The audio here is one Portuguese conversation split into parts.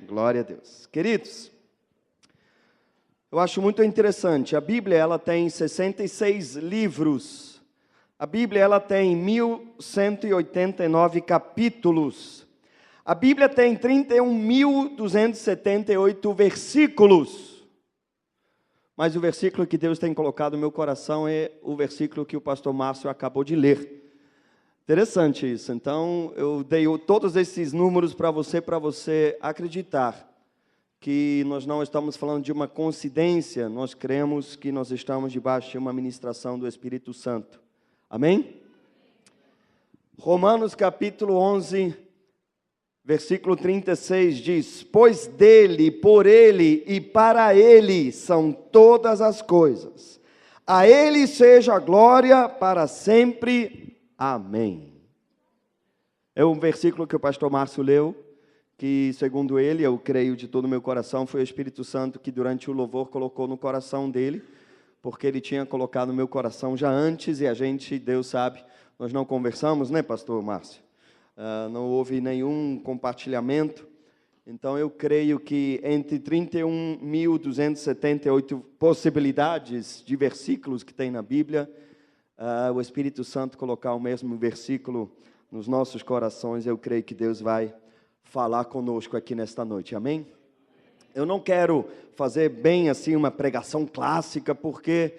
Glória a Deus. Queridos, eu acho muito interessante. A Bíblia, ela tem 66 livros. A Bíblia, ela tem 1189 capítulos. A Bíblia tem 31.278 versículos. Mas o versículo que Deus tem colocado no meu coração é o versículo que o pastor Márcio acabou de ler. Interessante isso. Então, eu dei todos esses números para você acreditar que nós não estamos falando de uma coincidência, nós cremos que nós estamos debaixo de uma ministração do Espírito Santo. Amém? Romanos capítulo 11, versículo 36 diz: pois dele, por ele e para ele são todas as coisas. A ele seja a glória para sempre. Amém. É um versículo que o pastor Márcio leu, que segundo ele, eu creio de todo o meu coração, foi o Espírito Santo que durante o louvor colocou no coração dele, porque ele tinha colocado no meu coração já antes, e a gente, Deus sabe, nós não conversamos, né, pastor Márcio? Não houve nenhum compartilhamento. Então eu creio que entre 31.278 possibilidades de versículos que tem na Bíblia, o Espírito Santo colocar o mesmo versículo nos nossos corações, eu creio que Deus vai falar conosco aqui nesta noite, amém? Eu não quero fazer bem assim uma pregação clássica, porque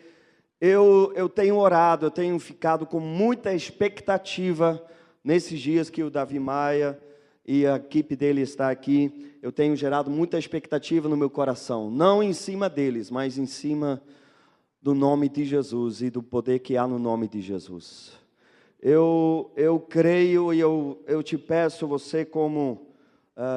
eu tenho orado, eu tenho ficado com muita expectativa nesses dias que o Davi Maia e a equipe dele está aqui. Eu tenho gerado muita expectativa no meu coração, não em cima deles, mas em cima do nome de Jesus e do poder que há no nome de Jesus. Eu creio e eu te peço, você como,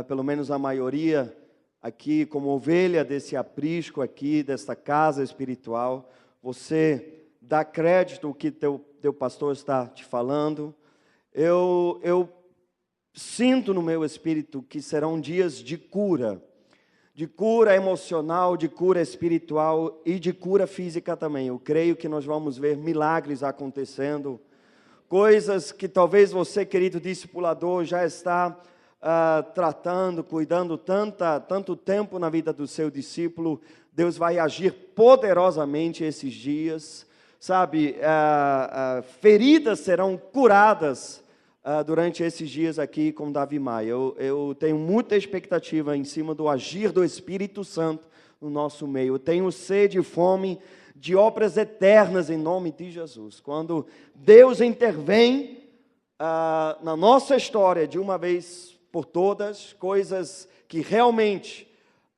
pelo menos a maioria aqui, como ovelha desse aprisco aqui, desta casa espiritual, você dá crédito ao que teu pastor está te falando. Eu sinto no meu espírito que serão dias de cura emocional, de cura espiritual e de cura física também. Eu creio que nós vamos ver milagres acontecendo, coisas que talvez você, querido discipulador, já está tratando, cuidando tanto tempo na vida do seu discípulo. Deus vai agir poderosamente esses dias, sabe? Feridas serão curadas durante esses dias aqui com Davi Maia. Eu tenho muita expectativa em cima do agir do Espírito Santo no nosso meio. Eu tenho sede e fome de obras eternas em nome de Jesus. Quando Deus intervém na nossa história de uma vez por todas, coisas que realmente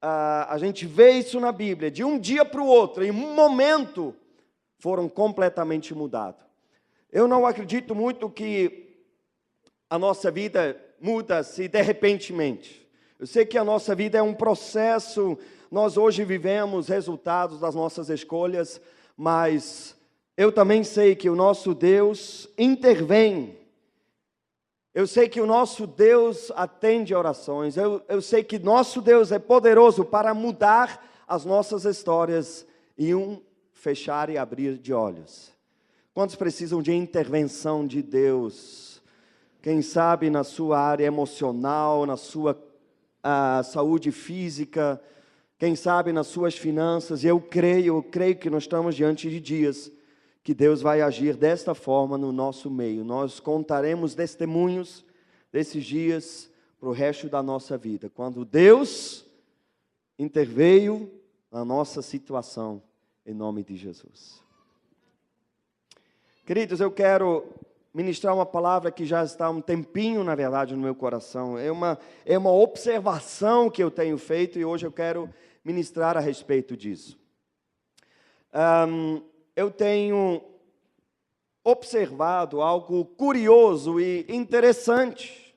a gente vê isso na Bíblia, de um dia para o outro, em um momento, foram completamente mudados. Eu não acredito muito que a nossa vida muda-se de repentemente. Eu sei que a nossa vida é um processo, nós hoje vivemos resultados das nossas escolhas, mas eu também sei que o nosso Deus intervém. Eu sei que o nosso Deus atende orações. Eu sei que nosso Deus é poderoso para mudar as nossas histórias em um fechar e abrir de olhos. Quantos precisam de intervenção de Deus? Quem sabe na sua área emocional, na sua saúde física, quem sabe nas suas finanças. Eu creio que nós estamos diante de dias que Deus vai agir desta forma no nosso meio. Nós contaremos testemunhos desses dias para o resto da nossa vida, quando Deus interveio na nossa situação, em nome de Jesus. Queridos, eu quero ministrar uma palavra que já está há um tempinho, na verdade, no meu coração. É uma observação que eu tenho feito e hoje eu quero ministrar a respeito disso. Eu tenho observado algo curioso e interessante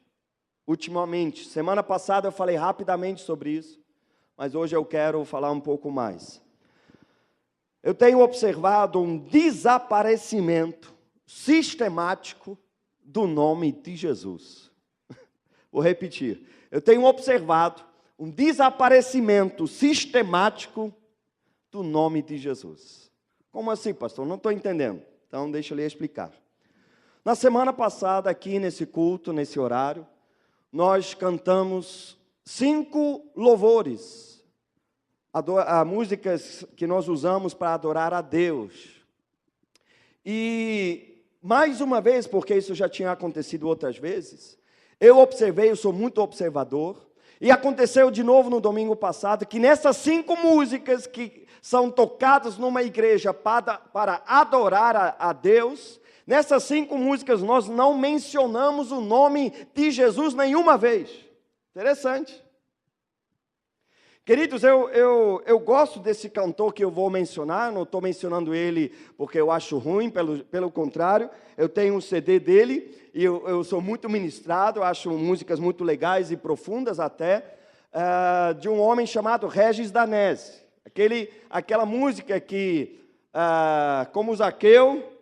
ultimamente. Semana passada eu falei rapidamente sobre isso, mas hoje eu quero falar um pouco mais. Eu tenho observado um desaparecimento sistemático do nome de Jesus. Vou repetir. Eu tenho observado um desaparecimento sistemático do nome de Jesus. Como assim, pastor? Não estou entendendo. Então, deixa eu lhe explicar. Na semana passada, aqui nesse culto, nesse horário, nós cantamos 5 louvores, músicas que nós usamos para adorar a Deus. E, mais uma vez, porque isso já tinha acontecido outras vezes, eu observei, eu sou muito observador, e aconteceu de novo no domingo passado, que nessas 5 músicas que são tocadas numa igreja para adorar a Deus, nessas 5 músicas nós não mencionamos o nome de Jesus nenhuma vez. Interessante. Queridos, eu gosto desse cantor que eu vou mencionar, não estou mencionando ele porque eu acho ruim, pelo contrário, eu tenho um CD dele, e eu sou muito ministrado, acho músicas muito legais e profundas até, de um homem chamado Regis Danese. Aquela música que, como Zaqueu,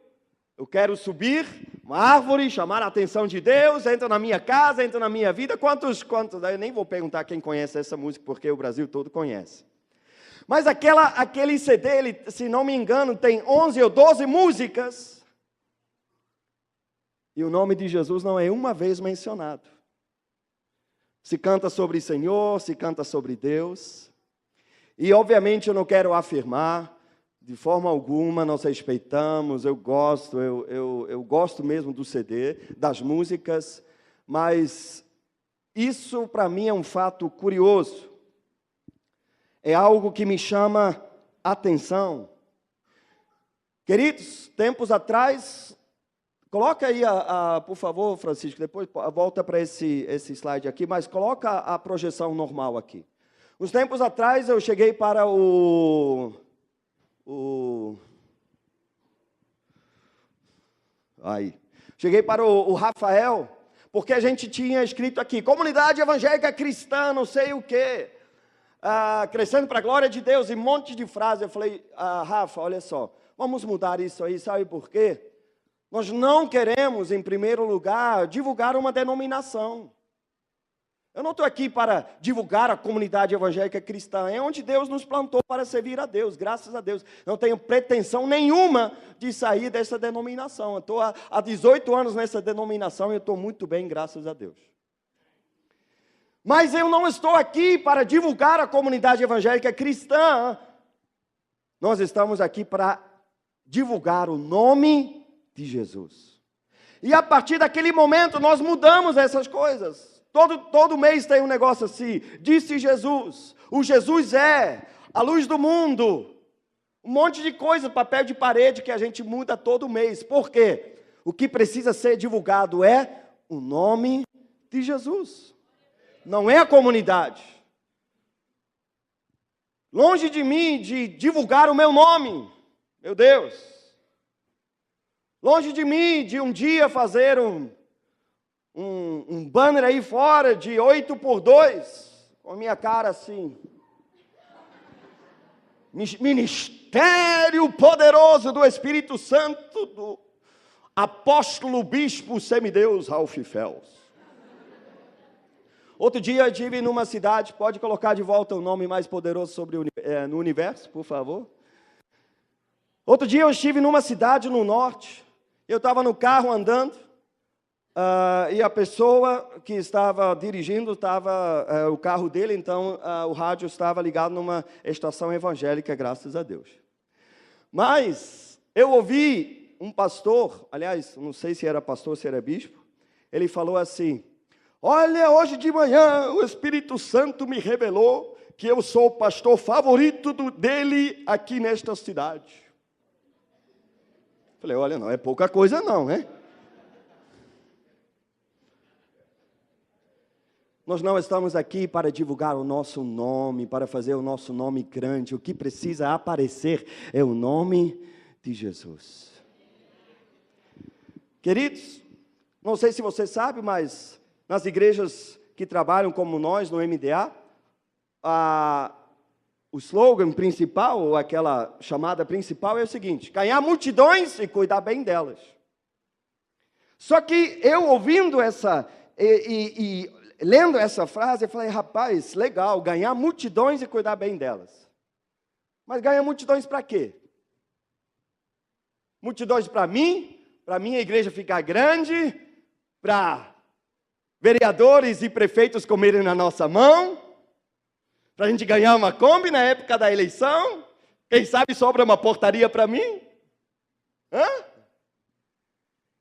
eu quero subir uma árvore, chamar a atenção de Deus, entra na minha casa, entra na minha vida. Quantos? Eu nem vou perguntar quem conhece essa música, porque o Brasil todo conhece. Mas aquele CD, ele, se não me engano, tem 11 ou 12 músicas. E o nome de Jesus não é uma vez mencionado. Se canta sobre o Senhor, se canta sobre Deus. E, obviamente, eu não quero afirmar, de forma alguma, nós respeitamos, eu gosto mesmo do CD, das músicas, mas isso para mim é um fato curioso, é algo que me chama atenção. Queridos, tempos atrás, coloca aí, por favor, Francisco, depois volta para esse slide aqui, mas coloca a projeção normal aqui. Uns tempos atrás eu cheguei para Cheguei para o Rafael, porque a gente tinha escrito aqui, comunidade evangélica cristã, não sei o quê, crescendo para a glória de Deus, e um monte de frases. Eu falei, Rafa, olha só, vamos mudar isso aí, sabe por quê? Nós não queremos, em primeiro lugar, divulgar uma denominação. Eu não estou aqui para divulgar a comunidade evangélica cristã, é onde Deus nos plantou para servir a Deus, graças a Deus. Não tenho pretensão nenhuma de sair dessa denominação. Eu estou há 18 anos nessa denominação e eu estou muito bem, graças a Deus. Mas eu não estou aqui para divulgar a comunidade evangélica cristã. Nós estamos aqui para divulgar o nome de Jesus. E a partir daquele momento nós mudamos essas coisas. Todo mês tem um negócio assim, disse Jesus, o Jesus é a luz do mundo, um monte de coisa, papel de parede que a gente muda todo mês. Por quê? O que precisa ser divulgado é o nome de Jesus, não é a comunidade. Longe de mim de divulgar o meu nome, meu Deus. Longe de mim de um dia fazer um banner aí fora de 8x2, com a minha cara assim. Ministério poderoso do Espírito Santo, do apóstolo bispo semideus Ralph Fels. Outro dia eu estive numa cidade, pode colocar de volta o nome mais poderoso no universo, por favor. Outro dia eu estive numa cidade no norte, eu estava no carro andando, e a pessoa que estava dirigindo, o carro dele, então o rádio estava ligado numa estação evangélica, graças a Deus. Mas eu ouvi um pastor, aliás, não sei se era pastor ou se era bispo, ele falou assim, olha, hoje de manhã o Espírito Santo me revelou que eu sou o pastor favorito dele aqui nesta cidade. Falei, olha, não é pouca coisa não, né? Nós não estamos aqui para divulgar o nosso nome, para fazer o nosso nome grande. O que precisa aparecer é o nome de Jesus. Queridos, não sei se você sabe, mas nas igrejas que trabalham como nós, no MDA, o slogan principal, ou aquela chamada principal é o seguinte, ganhar multidões e cuidar bem delas. Só que eu ouvindo lendo essa frase, eu falei, rapaz, legal, ganhar multidões e cuidar bem delas. Mas ganhar multidões para quê? Multidões para mim, para minha igreja ficar grande, para vereadores e prefeitos comerem na nossa mão, para a gente ganhar uma Kombi na época da eleição. Quem sabe sobra uma portaria para mim?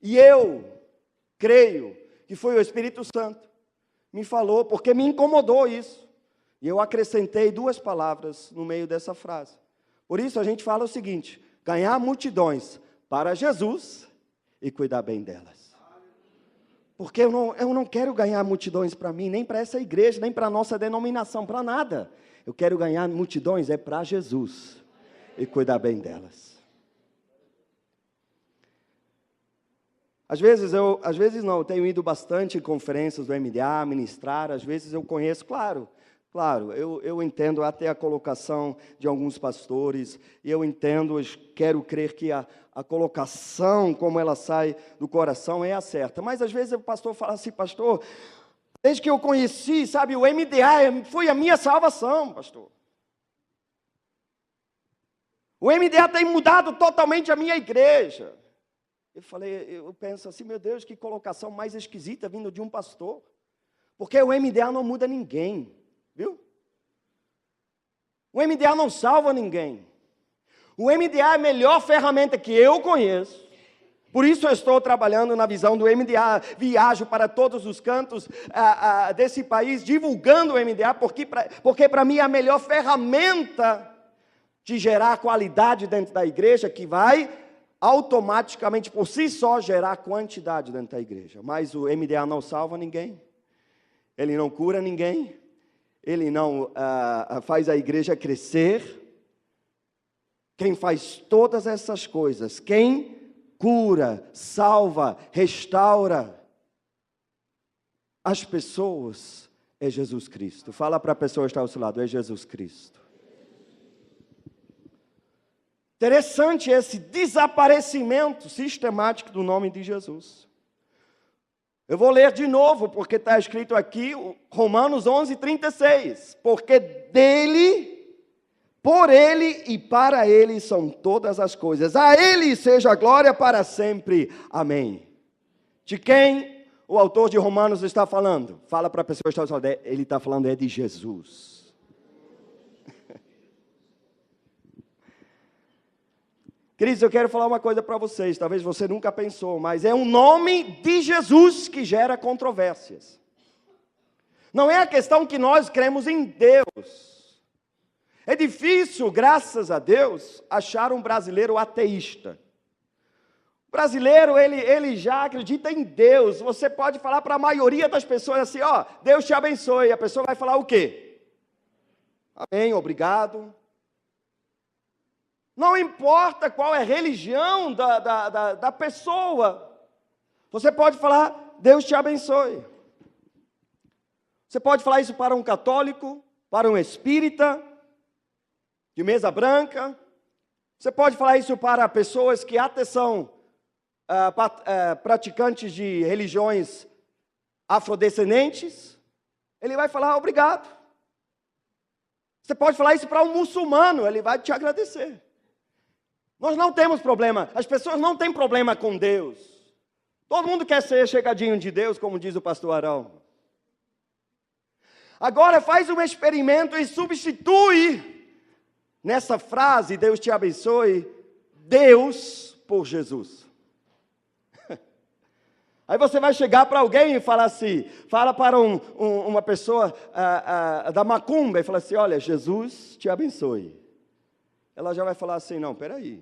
E eu creio que foi o Espírito Santo me falou, porque me incomodou isso. E eu acrescentei 2 palavras no meio dessa frase. Por isso a gente fala o seguinte: ganhar multidões para Jesus e cuidar bem delas. Porque eu não quero ganhar multidões para mim, nem para essa igreja, nem para a nossa denominação, para nada. Eu quero ganhar multidões para Jesus e cuidar bem delas. Às vezes eu tenho ido bastante em conferências do MDA, ministrar, às vezes eu conheço, claro, eu entendo até a colocação de alguns pastores, e eu entendo, eu quero crer que a colocação, como ela sai do coração, é a certa. Mas às vezes o pastor fala assim: pastor, desde que eu conheci, sabe, o MDA foi a minha salvação, pastor. O MDA tem mudado totalmente a minha igreja. Eu penso assim: meu Deus, que colocação mais esquisita vindo de um pastor. Porque o MDA não muda ninguém, viu? O MDA não salva ninguém. O MDA é a melhor ferramenta que eu conheço. Por isso eu estou trabalhando na visão do MDA. Viajo para todos os cantos desse país, divulgando o MDA, porque para mim é a melhor ferramenta de gerar qualidade dentro da igreja, que vai automaticamente, por si só, gerar quantidade dentro da igreja. Mas o MDA não salva ninguém. Ele não cura ninguém. Ele não faz a igreja crescer. Quem faz todas essas coisas, quem cura, salva, restaura as pessoas, é Jesus Cristo. Fala para a pessoa que está ao seu lado: é Jesus Cristo. Interessante esse desaparecimento sistemático do nome de Jesus. Eu vou ler de novo, porque está escrito aqui, Romanos 11:36. Porque dele, por ele e para ele são todas as coisas. A ele seja a glória para sempre. Amém. De quem o autor de Romanos está falando? Fala para a pessoa que está falando. Ele está falando de Jesus. Queridos, eu quero falar uma coisa para vocês, talvez você nunca pensou, mas é um nome de Jesus que gera controvérsias. Não é a questão que nós cremos em Deus. É difícil, graças a Deus, achar um brasileiro ateísta. O brasileiro, ele já acredita em Deus. Você pode falar para a maioria das pessoas assim: ó, Deus te abençoe. A pessoa vai falar o quê? Amém, obrigado. Não importa qual é a religião da pessoa. Você pode falar: Deus te abençoe. Você pode falar isso para um católico, para um espírita, de mesa branca. Você pode falar isso para pessoas que até são praticantes de religiões afrodescendentes. Ele vai falar: obrigado. Você pode falar isso para um muçulmano, ele vai te agradecer. Nós não temos problema, as pessoas não têm problema com Deus. Todo mundo quer ser chegadinho de Deus, como diz o pastor Arão. Agora faz um experimento e substitui nessa frase, Deus te abençoe, Deus por Jesus. Aí você vai chegar para alguém e falar assim, fala para uma pessoa da macumba e fala assim: olha, Jesus te abençoe. Ela já vai falar assim: não, peraí.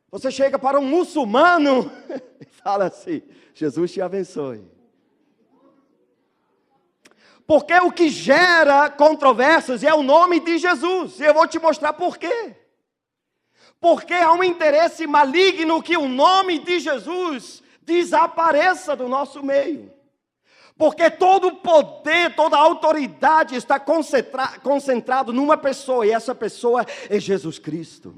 Você chega para um muçulmano e fala assim: Jesus te abençoe. Porque o que gera controvérsias é o nome de Jesus. E eu vou te mostrar por quê. Porque há um interesse maligno que o nome de Jesus desapareça do nosso meio. Porque todo o poder, toda a autoridade está concentrado numa pessoa, e essa pessoa é Jesus Cristo.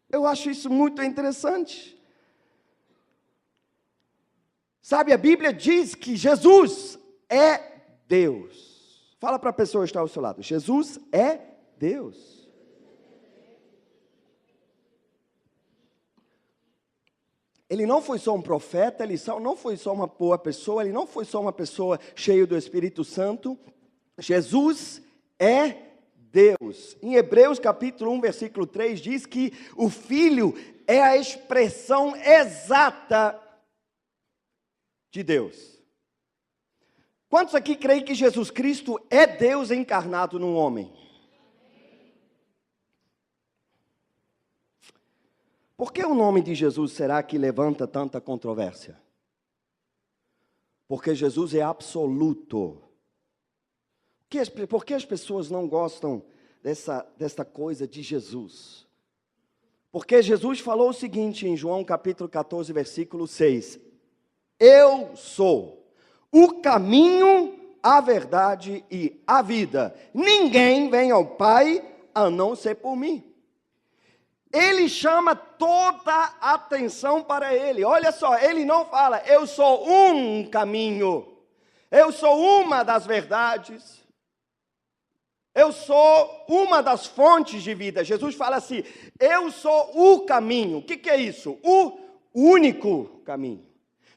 Eu acho isso muito interessante. Sabe, a Bíblia diz que Jesus é Deus. Fala para a pessoa que está ao seu lado: Jesus é Deus. Ele não foi só um profeta, ele não foi só uma boa pessoa, ele não foi só uma pessoa cheia do Espírito Santo. Jesus é Deus. Em Hebreus capítulo 1, versículo 3, diz que o Filho é a expressão exata de Deus. Quantos aqui creem que Jesus Cristo é Deus encarnado num homem? Por que o nome de Jesus será que levanta tanta controvérsia? Porque Jesus é absoluto. Por que as pessoas não gostam dessa coisa de Jesus? Porque Jesus falou o seguinte em João capítulo 14, versículo 6. Eu sou o caminho, a verdade e a vida. Ninguém vem ao Pai a não ser por mim. Ele chama toda a atenção para ele. Olha só, ele não fala, eu sou um caminho, eu sou uma das verdades, eu sou uma das fontes de vida. Jesus fala assim, eu sou o caminho. O que é isso? O único caminho.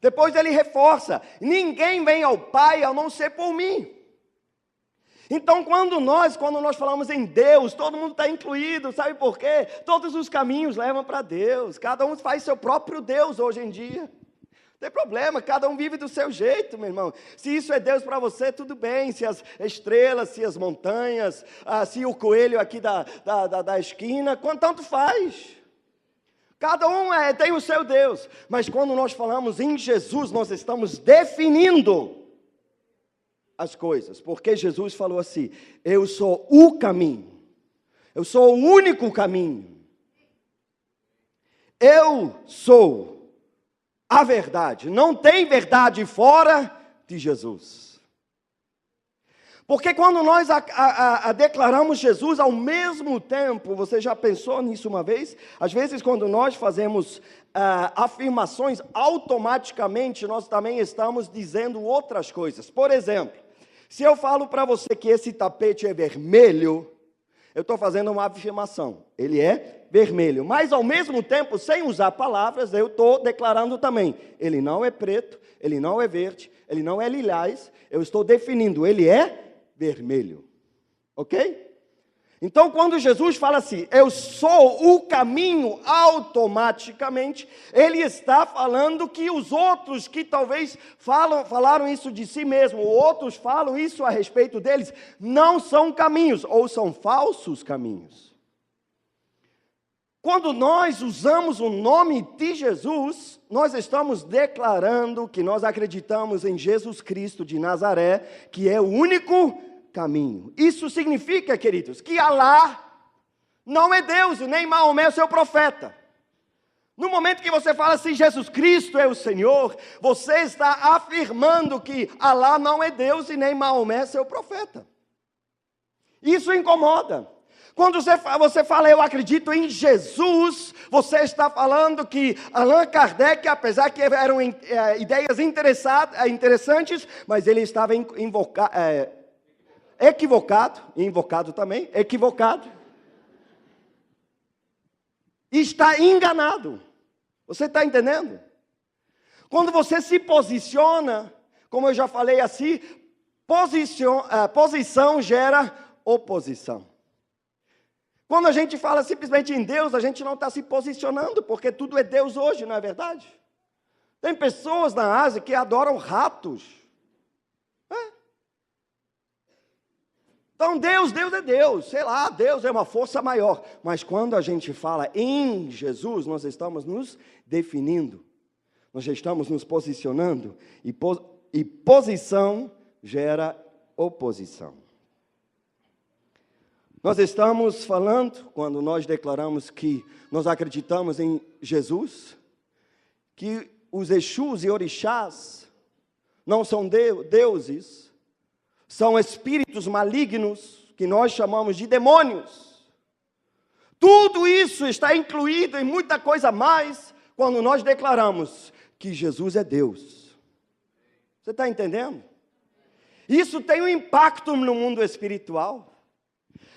Depois ele reforça, ninguém vem ao Pai a não ser por mim. Então, quando nós falamos em Deus, todo mundo está incluído, sabe por quê? Todos os caminhos levam para Deus, cada um faz seu próprio Deus hoje em dia. Não tem problema, cada um vive do seu jeito, meu irmão. Se isso é Deus para você, tudo bem. Se as estrelas, se as montanhas, se o coelho aqui da esquina, tanto faz. Cada um tem o seu Deus. Mas quando nós falamos em Jesus, nós estamos definindo as coisas, porque Jesus falou assim, eu sou o caminho, eu sou o único caminho, eu sou a verdade, não tem verdade fora de Jesus. Porque quando nós declaramos Jesus ao mesmo tempo, você já pensou nisso uma vez? Às vezes quando nós fazemos afirmações, automaticamente nós também estamos dizendo outras coisas. Por exemplo, se eu falo para você que esse tapete é vermelho, eu estou fazendo uma afirmação, ele é vermelho. Mas ao mesmo tempo, sem usar palavras, eu estou declarando também, ele não é preto, ele não é verde, ele não é lilás, eu estou definindo, ele é vermelho. Ok? Então, quando Jesus fala assim, eu sou o caminho, automaticamente, ele está falando que os outros que talvez falaram isso de si mesmo, ou outros falam isso a respeito deles, não são caminhos, ou são falsos caminhos. Quando nós usamos o nome de Jesus, nós estamos declarando que nós acreditamos em Jesus Cristo de Nazaré, que é o único caminho. Isso significa, queridos, que Alá não é Deus, nem Maomé é o seu profeta. No momento que você fala assim, Jesus Cristo é o Senhor, você está afirmando que Alá não é Deus e nem Maomé é seu profeta. Isso incomoda. Quando você fala, eu acredito em Jesus, você está falando que Allan Kardec, apesar que eram ideias interessantes, mas ele estava invocado também, está enganado. Você está entendendo? Quando você se posiciona, como eu já falei assim, posição gera oposição. Quando a gente fala simplesmente em Deus, a gente não está se posicionando, porque tudo é Deus hoje, não é verdade? Tem pessoas na Ásia que adoram ratos. Então Deus é Deus, sei lá, Deus é uma força maior. Mas quando a gente fala em Jesus, nós estamos nos definindo, nós já estamos nos posicionando, e posição gera oposição. Nós estamos falando, quando nós declaramos que nós acreditamos em Jesus, que os Exus e Orixás não são deuses, são espíritos malignos, que nós chamamos de demônios. Tudo isso está incluído em muita coisa mais, quando nós declaramos que Jesus é Deus. Você está entendendo? Isso tem um impacto no mundo espiritual.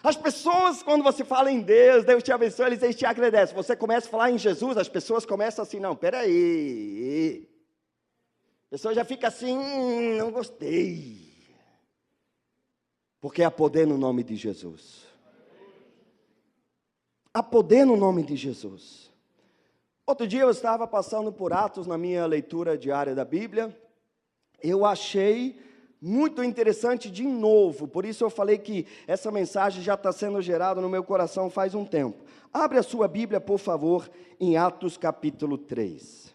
As pessoas, quando você fala em Deus, Deus te abençoe, eles te agradecem. Você começa a falar em Jesus, as pessoas começam assim, não, peraí. A pessoa já fica assim, não gostei. Porque há poder no nome de Jesus. Há poder no nome de Jesus. Outro dia eu estava passando por Atos na minha leitura diária da Bíblia. Eu achei muito interessante de novo, por isso eu falei que essa mensagem já está sendo gerada no meu coração faz um tempo. Abre a sua Bíblia, por favor, em Atos capítulo 3.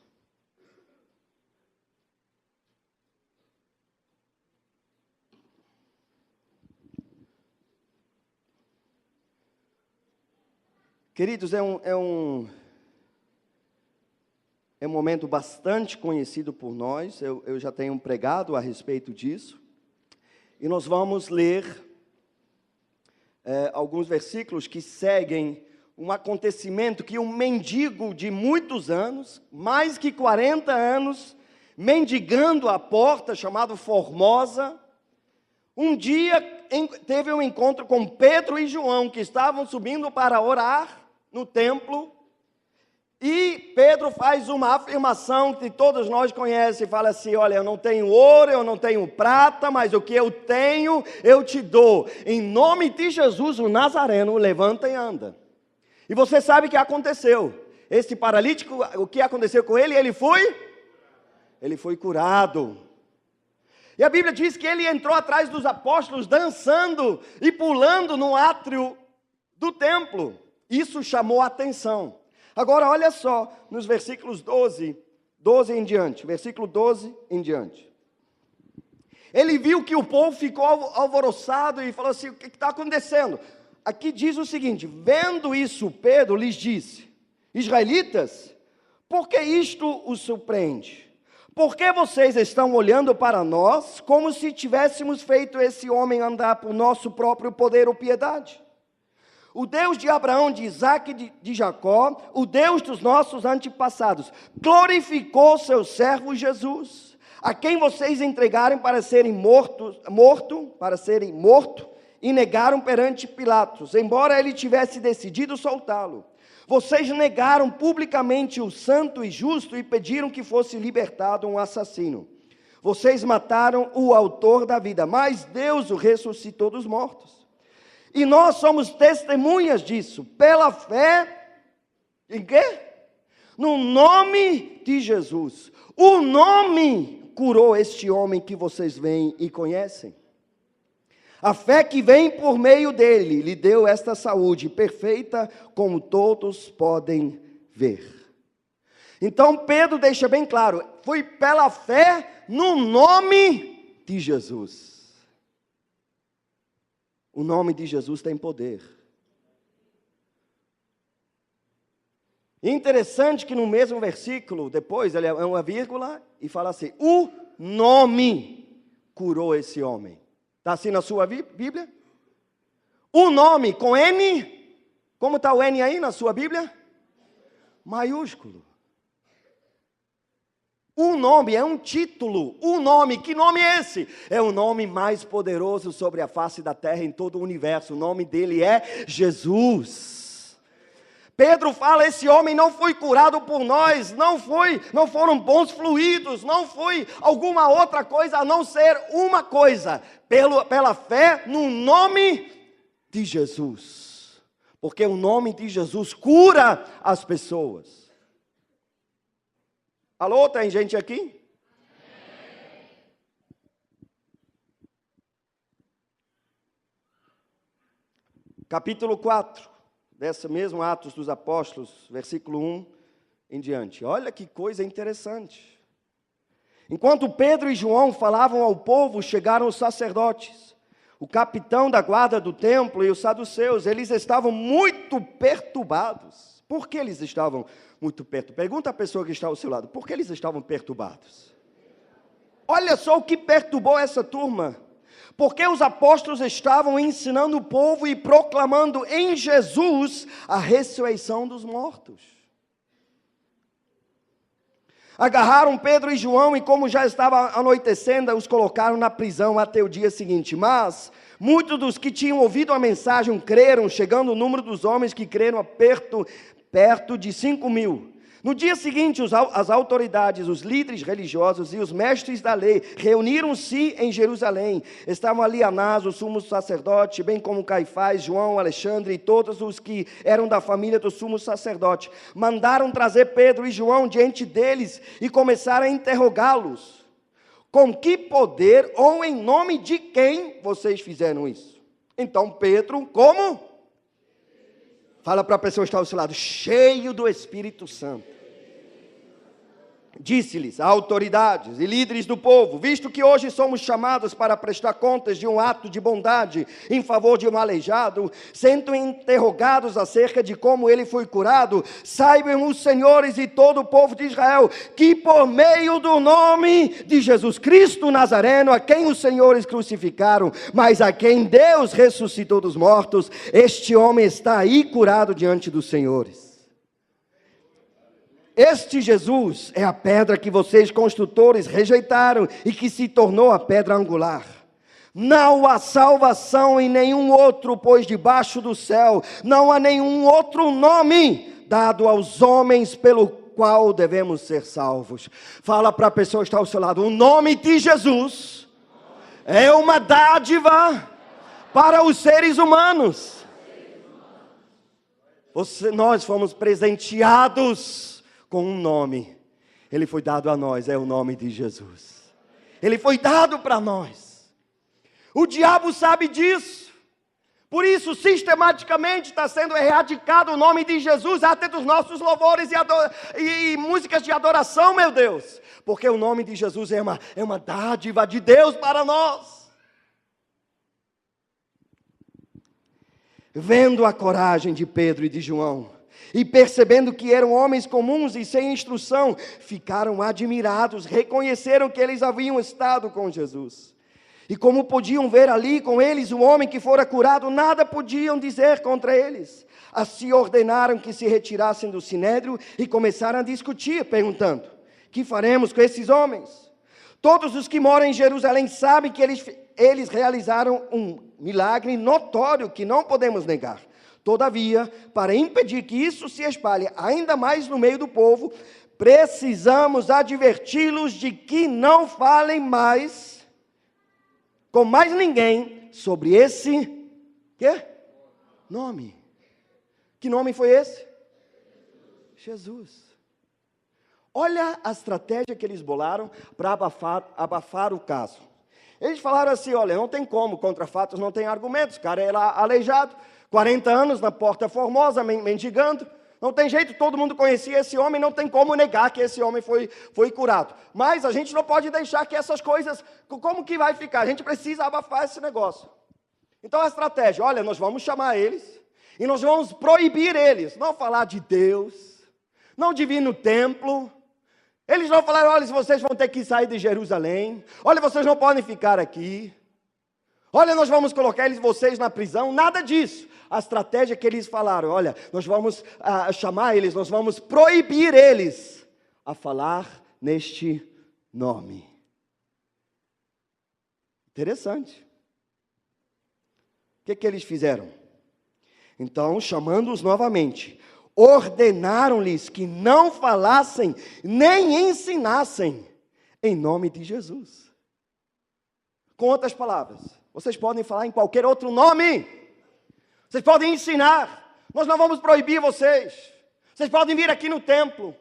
Queridos, é um momento bastante conhecido por nós, eu já tenho pregado a respeito disso, e nós vamos ler alguns versículos que seguem um acontecimento que um mendigo de muitos anos, mais que 40 anos, mendigando a porta, chamado Formosa, um dia teve um encontro com Pedro e João, que estavam subindo para orar no templo, e Pedro faz uma afirmação que todos nós conhecemos, fala assim, olha, eu não tenho ouro, eu não tenho prata, mas o que eu tenho, eu te dou. Em nome de Jesus, o Nazareno, levanta e anda. E você sabe o que aconteceu. Esse paralítico, o que aconteceu com ele? Ele foi curado. E a Bíblia diz que ele entrou atrás dos apóstolos, dançando e pulando no átrio do templo. Isso chamou a atenção. Agora, olha só, nos versículos 12 em diante, versículo 12 em diante. Ele viu que o povo ficou alvoroçado e falou assim, o que está acontecendo? Aqui diz o seguinte, vendo isso, Pedro lhes disse, israelitas, por que isto os surpreende? Por que vocês estão olhando para nós, como se tivéssemos feito esse homem andar por nosso próprio poder ou piedade? O Deus de Abraão, de Isaac e de Jacó, o Deus dos nossos antepassados, glorificou seu servo Jesus, a quem vocês entregaram para serem morto, e negaram perante Pilatos, embora ele tivesse decidido soltá-lo. Vocês negaram publicamente o santo e justo e pediram que fosse libertado um assassino. Vocês mataram o autor da vida, mas Deus o ressuscitou dos mortos. E nós somos testemunhas disso, pela fé, em quê? No nome de Jesus. O nome curou este homem que vocês veem e conhecem. A fé que vem por meio dele, lhe deu esta saúde perfeita, como todos podem ver. Então Pedro deixa bem claro, foi pela fé no nome de Jesus. O nome de Jesus tem poder. Interessante que no mesmo versículo, depois, ele é uma vírgula e fala assim, o nome curou esse homem. Está assim na sua Bíblia? O nome com N, como está o N aí na sua Bíblia? Maiúsculo. O nome é um título, o nome, que nome é esse? É o nome mais poderoso sobre a face da terra, em todo o universo, o nome dele é Jesus. Pedro fala, esse homem não foi curado por nós, não foram bons fluidos, não foi alguma outra coisa, a não ser uma coisa, pela fé no nome de Jesus. Porque o nome de Jesus cura as pessoas. Alô, tem gente aqui? Capítulo 4, desse mesmo Atos dos Apóstolos, versículo 1 em diante. Olha que coisa interessante. Enquanto Pedro e João falavam ao povo, chegaram os sacerdotes, o capitão da guarda do templo e os saduceus. Eles estavam muito perturbados. Por que eles estavam muito perturbados? Pergunta à pessoa que está ao seu lado, por que eles estavam perturbados? Olha só o que perturbou essa turma. Porque os apóstolos estavam ensinando o povo e proclamando em Jesus a ressurreição dos mortos. Agarraram Pedro e João e, como já estava anoitecendo, os colocaram na prisão até o dia seguinte. Mas muitos dos que tinham ouvido a mensagem creram, chegando o número dos homens que creram a perto de 5.000. No dia seguinte, as autoridades, os líderes religiosos e os mestres da lei reuniram-se em Jerusalém. Estavam ali Anás, o sumo sacerdote, bem como Caifás, João, Alexandre e todos os que eram da família do sumo sacerdote. Mandaram trazer Pedro e João diante deles e começaram a interrogá-los. Com que poder ou em nome de quem vocês fizeram isso? Então Pedro, como? Fala para a pessoa que está ao seu lado, cheio do Espírito Santo. Disse-lhes, autoridades e líderes do povo, visto que hoje somos chamados para prestar contas de um ato de bondade em favor de um aleijado, sendo interrogados acerca de como ele foi curado, saibam os senhores e todo o povo de Israel, que por meio do nome de Jesus Cristo Nazareno, a quem os senhores crucificaram, mas a quem Deus ressuscitou dos mortos, este homem está aí curado diante dos senhores. Este Jesus é a pedra que vocês construtores rejeitaram e que se tornou a pedra angular. Não há salvação em nenhum outro, pois debaixo do céu não há nenhum outro nome dado aos homens pelo qual devemos ser salvos. Fala para a pessoa que está ao seu lado, o nome de Jesus é uma dádiva para os seres humanos. Nós fomos presenteados com um nome, ele foi dado a nós, é o nome de Jesus, ele foi dado para nós. O diabo sabe disso, por isso sistematicamente está sendo erradicado o nome de Jesus, até dos nossos louvores e músicas de adoração, meu Deus, porque o nome de Jesus é uma dádiva de Deus para nós. Vendo a coragem de Pedro e de João, e percebendo que eram homens comuns e sem instrução, ficaram admirados, reconheceram que eles haviam estado com Jesus. E como podiam ver ali com eles o homem que fora curado, nada podiam dizer contra eles. Assim ordenaram que se retirassem do sinédrio e começaram a discutir, perguntando, que faremos com esses homens? Todos os que moram em Jerusalém sabem que eles realizaram um milagre notório que não podemos negar. Todavia, para impedir que isso se espalhe ainda mais no meio do povo, precisamos adverti-los de que não falem mais, com mais ninguém, sobre esse nome. Que nome foi esse? Jesus. Olha a estratégia que eles bolaram para abafar o caso. Eles falaram assim, olha, não tem como, contra fatos não tem argumentos, o cara era aleijado, 40 anos na Porta Formosa, mendigando, não tem jeito, todo mundo conhecia esse homem, não tem como negar que esse homem foi curado. Mas a gente não pode deixar que essas coisas, como que vai ficar? A gente precisa abafar esse negócio. Então a estratégia, olha, nós vamos chamar eles, e nós vamos proibir eles, não falar de Deus, não de vir no templo. Eles vão falar, olha, vocês vão ter que sair de Jerusalém, olha, vocês não podem ficar aqui. Olha, nós vamos colocar vocês na prisão, nada disso. A estratégia que eles falaram, olha, nós vamos chamar eles, nós vamos proibir eles a falar neste nome. Interessante. O que eles fizeram? Então, chamando-os novamente, ordenaram-lhes que não falassem, nem ensinassem, em nome de Jesus. Com outras palavras, vocês podem falar em qualquer outro nome. Vocês podem ensinar. Nós não vamos proibir vocês. Vocês podem vir aqui no templo.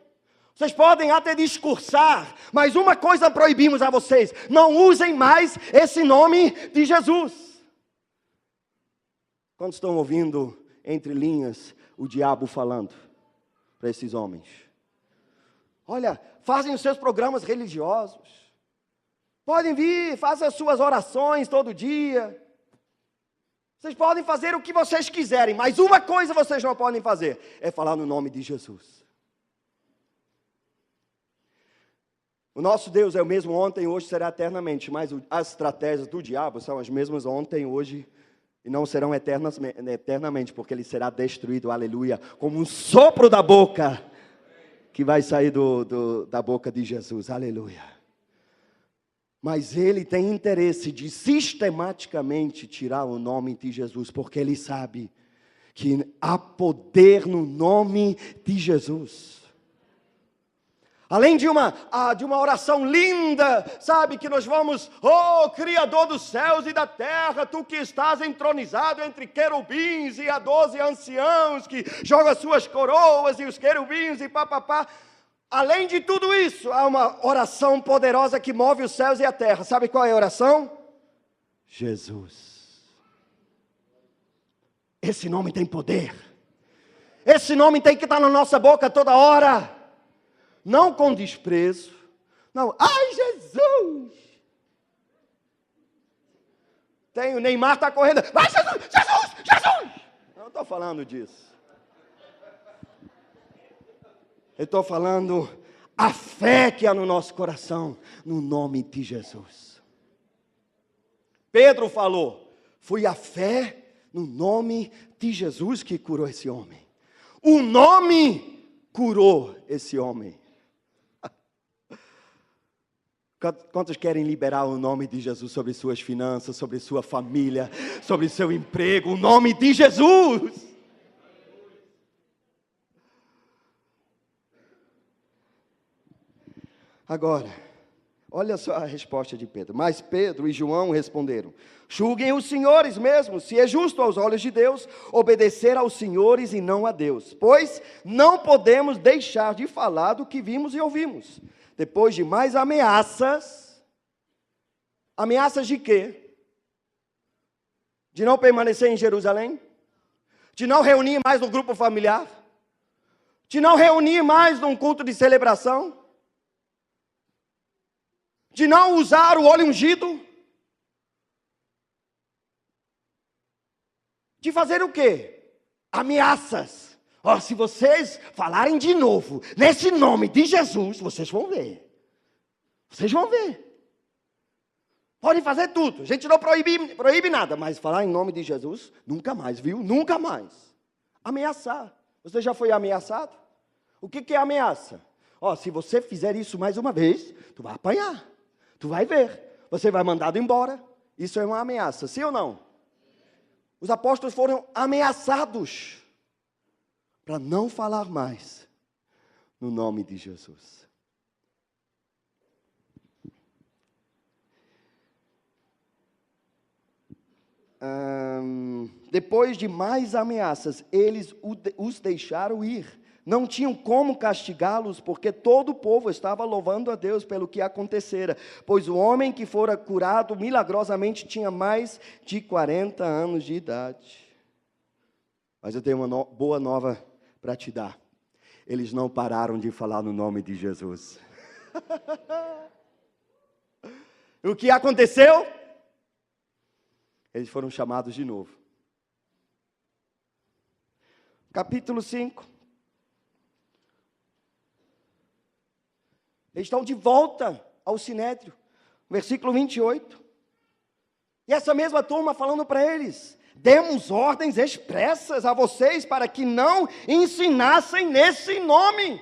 Vocês podem até discursar. Mas uma coisa proibimos a vocês. Não usem mais esse nome de Jesus. Quando estão ouvindo, entre linhas, o diabo falando para esses homens. Olha, fazem os seus programas religiosos. Podem vir, façam as suas orações todo dia. Vocês podem fazer o que vocês quiserem, mas uma coisa vocês não podem fazer, é falar no nome de Jesus. O nosso Deus é o mesmo ontem, hoje, será eternamente, mas as estratégias do diabo são as mesmas ontem, hoje, e não serão eternamente, porque ele será destruído, aleluia, como um sopro da boca que vai sair da boca de Jesus. Aleluia. Mas ele tem interesse de sistematicamente tirar o nome de Jesus, porque ele sabe que há poder no nome de Jesus. Além de uma oração linda, sabe, que nós vamos, oh, Criador dos céus e da terra, tu que estás entronizado entre querubins e há 12 anciãos que jogam as suas coroas e os querubins e papapá. Além de tudo isso, há uma oração poderosa que move os céus e a terra. Sabe qual é a oração? Jesus. Esse nome tem poder. Esse nome tem que estar na nossa boca toda hora. Não com desprezo. Não, ai Jesus! O Neymar está correndo. Vai Jesus, Jesus, Jesus! Não estou falando disso. Eu estou falando a fé que há no nosso coração, no nome de Jesus. Pedro falou, foi a fé no nome de Jesus que curou esse homem. O nome curou esse homem. Quantos querem liberar o nome de Jesus sobre suas finanças, sobre sua família, sobre seu emprego? O nome de Jesus! Agora, olha só a resposta de Pedro. Mas Pedro e João responderam: julguem os senhores mesmo, se é justo aos olhos de Deus obedecer aos senhores e não a Deus. Pois não podemos deixar de falar do que vimos e ouvimos. Depois de mais ameaças. Ameaças de quê? De não permanecer em Jerusalém? De não reunir mais no grupo familiar? De não reunir mais num culto de celebração? De não usar o óleo ungido? De fazer o quê? Ameaças. Oh, se vocês falarem de novo nesse nome de Jesus, vocês vão ver. Vocês vão ver. Podem fazer tudo. A gente não proíbe nada, mas falar em nome de Jesus, nunca mais, viu? Nunca mais. Ameaçar. Você já foi ameaçado? O que é ameaça? Oh, se você fizer isso mais uma vez, tu vai apanhar. Tu vai ver, você vai mandado embora. Isso é uma ameaça, sim ou não? Os apóstolos foram ameaçados para não falar mais no nome de Jesus. Depois de mais ameaças, eles os deixaram ir. Não tinham como castigá-los, porque todo o povo estava louvando a Deus pelo que acontecera, pois o homem que fora curado milagrosamente tinha mais de 40 anos de idade. Mas eu tenho uma boa nova para te dar. Eles não pararam de falar no nome de Jesus. O que aconteceu? Eles foram chamados de novo. Capítulo 5. Eles estão de volta ao Sinédrio, versículo 28. E essa mesma turma falando para eles: demos ordens expressas a vocês para que não ensinassem nesse nome.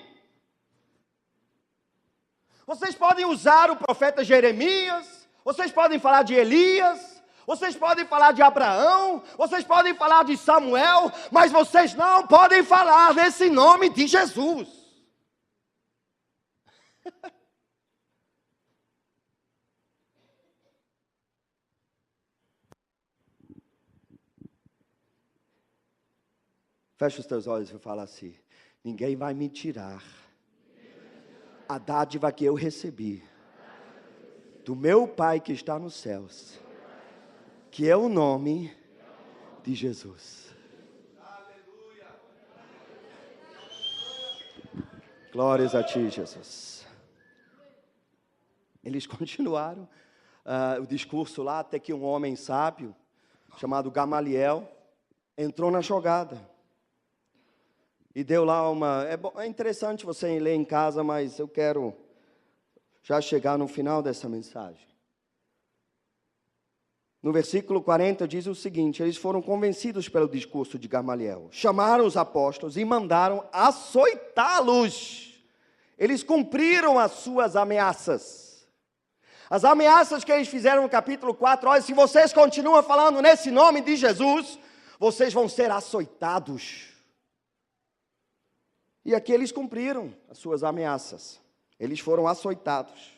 Vocês podem usar o profeta Jeremias, vocês podem falar de Elias, vocês podem falar de Abraão, vocês podem falar de Samuel, mas vocês não podem falar nesse nome de Jesus. Fecha os teus olhos e fala assim: ninguém vai me tirar a dádiva que eu recebi do meu Pai que está nos céus, que é o nome de Jesus. Glórias a ti, Jesus. Eles continuaram o discurso lá, até que um homem sábio, chamado Gamaliel, entrou na jogada. E deu lá uma... É interessante você ler em casa, mas eu quero já chegar no final dessa mensagem. No versículo 40 diz o seguinte: eles foram convencidos pelo discurso de Gamaliel, chamaram os apóstolos e mandaram açoitá-los. eles cumpriram as suas ameaças. As ameaças que eles fizeram no capítulo 4, olha, se vocês continuam falando nesse nome de Jesus, vocês vão ser açoitados. E aqui eles cumpriram as suas ameaças. Eles foram açoitados.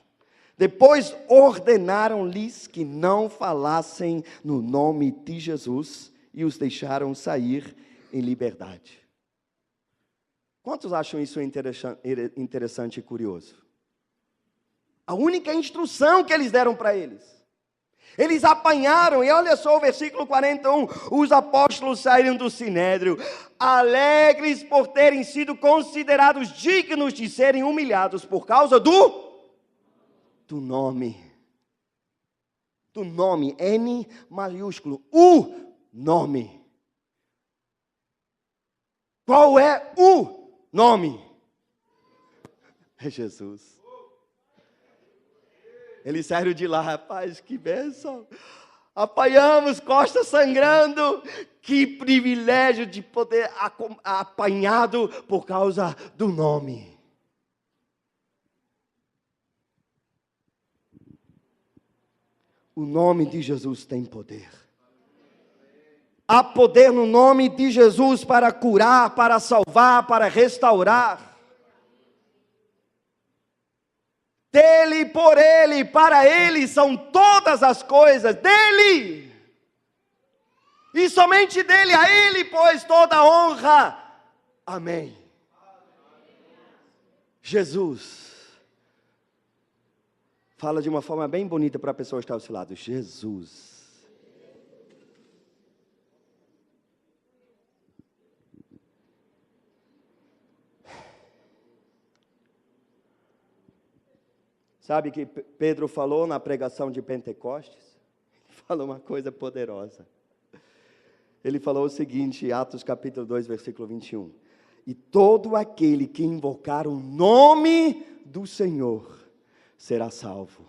Depois ordenaram-lhes que não falassem no nome de Jesus e os deixaram sair em liberdade. Quantos acham isso interessante e curioso? A única instrução que eles deram para eles. Eles apanharam, e olha só o versículo 41, os apóstolos saíram do sinédrio, alegres por terem sido considerados dignos de serem humilhados por causa do nome. Do nome, N maiúsculo, o nome. Qual é o nome? É Jesus. Eles saíram de lá, rapaz, que bênção. Apanhamos, costa sangrando. Que privilégio de poder apanhado por causa do nome. O nome de Jesus tem poder. Há poder no nome de Jesus para curar, para salvar, para restaurar. Dele, por Ele, para Ele são todas as coisas, dele. E somente dele, a Ele, pois, toda a honra. Amém. Jesus. Fala de uma forma bem bonita para a pessoa que está ao seu lado. Jesus. Sabe que Pedro falou na pregação de Pentecostes? Ele falou uma coisa poderosa. Ele falou o seguinte, Atos capítulo 2, versículo 21. E todo aquele que invocar o nome do Senhor será salvo.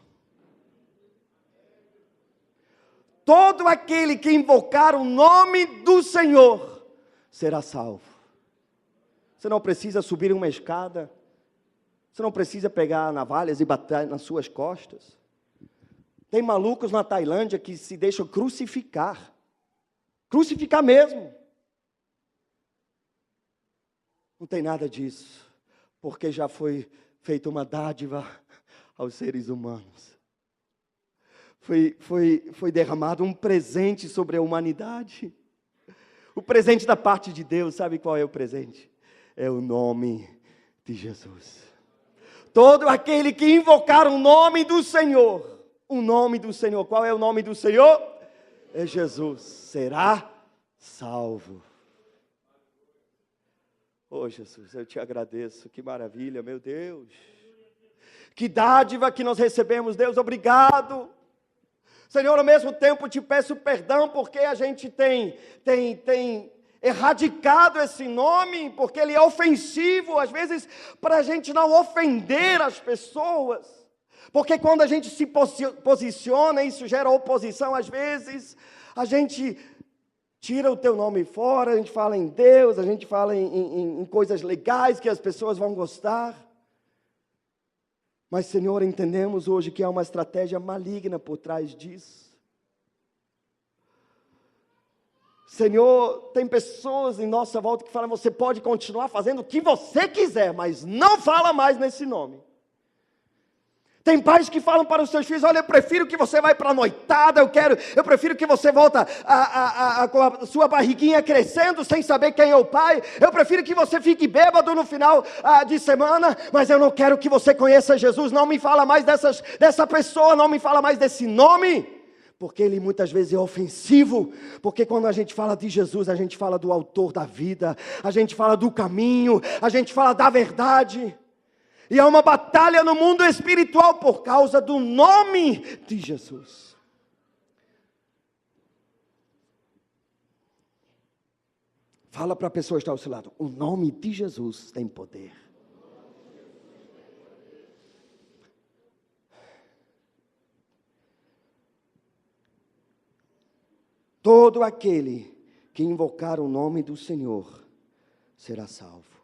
Todo aquele que invocar o nome do Senhor será salvo. Você não precisa subir uma escada. Você não precisa pegar navalhas e bater nas suas costas. Tem malucos na Tailândia que se deixam crucificar. Crucificar mesmo. Não tem nada disso. Porque já foi feita uma dádiva aos seres humanos. Foi derramado um presente sobre a humanidade. O presente da parte de Deus, sabe qual é o presente? É o nome de Jesus. Todo aquele que invocar o nome do Senhor, o nome do Senhor, qual é o nome do Senhor? É Jesus, será salvo. Oh Jesus, eu te agradeço, que maravilha, meu Deus. Que dádiva que nós recebemos, Deus, obrigado. Senhor, ao mesmo tempo te peço perdão porque a gente tem erradicado esse nome, porque ele é ofensivo, às vezes para a gente não ofender as pessoas, porque quando a gente se posiciona, isso gera oposição, às vezes a gente tira o teu nome fora, a gente fala em Deus, a gente fala em coisas legais que as pessoas vão gostar, mas Senhor, entendemos hoje que há uma estratégia maligna por trás disso. Senhor, tem pessoas em nossa volta que falam, você pode continuar fazendo o que você quiser, mas não fala mais nesse nome. Tem pais que falam para os seus filhos, olha, eu prefiro que você vá para a noitada, eu prefiro que você volta com a sua barriguinha crescendo, sem saber quem é o pai, eu prefiro que você fique bêbado no final de semana, mas eu não quero que você conheça Jesus, não me fala mais dessa pessoa, não me fala mais desse nome. Porque ele muitas vezes é ofensivo, porque quando a gente fala de Jesus, a gente fala do autor da vida, a gente fala do caminho, a gente fala da verdade, e há uma batalha no mundo espiritual por causa do nome de Jesus. Fala para a pessoa que está ao seu lado, o nome de Jesus tem poder. Todo aquele que invocar o nome do Senhor será salvo.